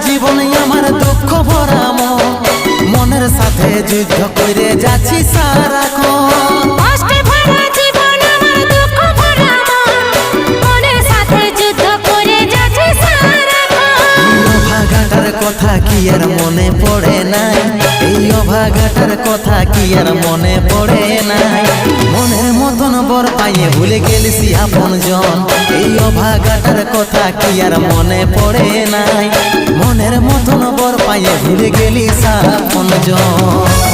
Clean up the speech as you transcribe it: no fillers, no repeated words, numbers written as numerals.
জীবনে আমার দুঃখ ভরা মন, মনের সাথে যুদ্ধ করে যাচ্ছি সারাক্ষণ। কষ্টে ভরা জীবন আমার দুঃখ ভরা মন, মনের সাথে যুদ্ধ করে যাচ্ছি সারাক্ষণ। অভাগাটার কথা কি আর মনে পড়ে নাই, এই অভাগাটার কথা কি আর মনে পড়ে নাই। মনের মতন বর পাইয়ে ভুলে গেলিস আপন জন, এই অভাগাটার কথা কি আর মনে পড়ে নাই। মনের মতন বর পাইয়ে ভুলে গেলিস আপন জন।